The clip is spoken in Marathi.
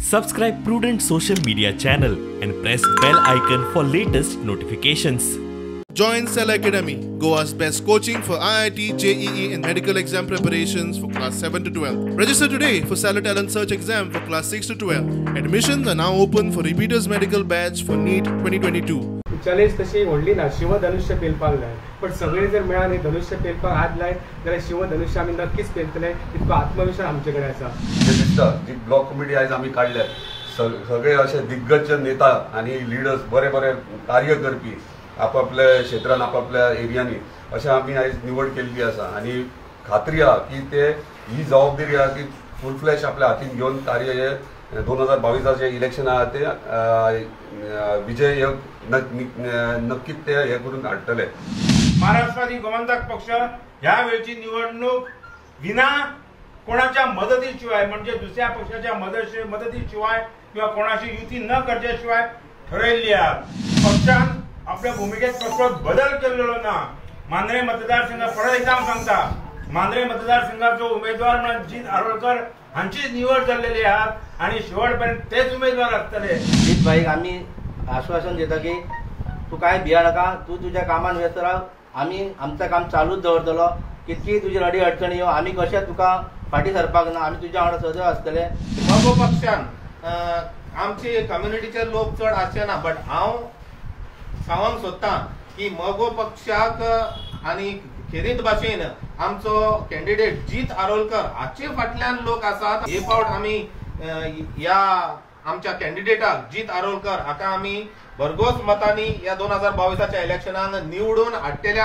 Subscribe Prudent social media channel and press bell icon for latest notifications. Join Cell Academy, Goa's best coaching for IIT, JEE and medical exam preparations for class 7 to 12. Register today for Cell Talent Search exam for class 6 to 12. Admissions are now open for repeaters medical batch for NEET 2022. Challenge तशी व्हडली ना, शिवधनुष्य पेलपाक जाय, पण सगळे जर मेळान धनुष्य पेलपाक हात लायत जाल्यार शिवधनुष्य आमी नक्कीच पेलतले, इतको आत्मविश्वास आमचे कडेन आसा. ते दिसता जी ब्लॉक कमिटी आयज आमी काडल्यात सगळे असे दिग्गज नेता आणि लिडर्स बरे बरे कार्य करपी आपापल्या क्षेत्रान आपापल्या एरियांनी अशें आमी आयज निवड केल्ली आसा आणि खात्री आहा की ते ही जबाबदारी आहा की फुल फ्लॅश आपल्या हातीन घेवन कार्य हे 2022 इलेक्शन आहा ते विजय हे नक्कीच ते हे करून हाडटले. महाराष्ट्रातील गोमंतक पक्ष ह्या वेळची निवडणूक विना कोणाच्या मदतीशिवाय म्हणजे दुसऱ्या पक्षाच्या मदतीशिवाय किंवा कोणाशी युती न करण्याशिवाय ठरवली आहे. पक्षान आपल्या भूमिकेत कसलोच बदल केलेलो ना. मांद्रे मतदारसंघ परत एकदा सांगता, मांद्रे मतदारसंघाचो उमेदवार म्हणून जीत आरोलकर हांची निवड झालेली आहात आणि शेवटपर्यंत तेच उमेदवार असतले. जीत भाईक आम्ही आश्वासन देता की तू काय भिया नका, तू तुझ्या कामान व्यस्त राह, आम्ही आमचं काम चालूच दवरतलो. कितकी तुझी अडी अडचणी येऊ आम्ही कशा तुका फाटी सरपाक ना, आम्ही तुझ्या वांगडा सदैव आसतले. मगो पक्षान आमचे कम्युनिटीचे लोक चड आसना, बट हांव सांगूंक सोदतां की मगो पक्षाक आणि खेरीत भाशेन आमचो कॅन्डिडेट जीत आरोलकर हाचे फाटल्यान लोक आसात. हे फावट आमी या आमच्या कॅन्डिडेटाक जीत आरोलकर हाका आमी भरघोस मतांनी या 2022 इलेक्शनान निवडून हाडटले.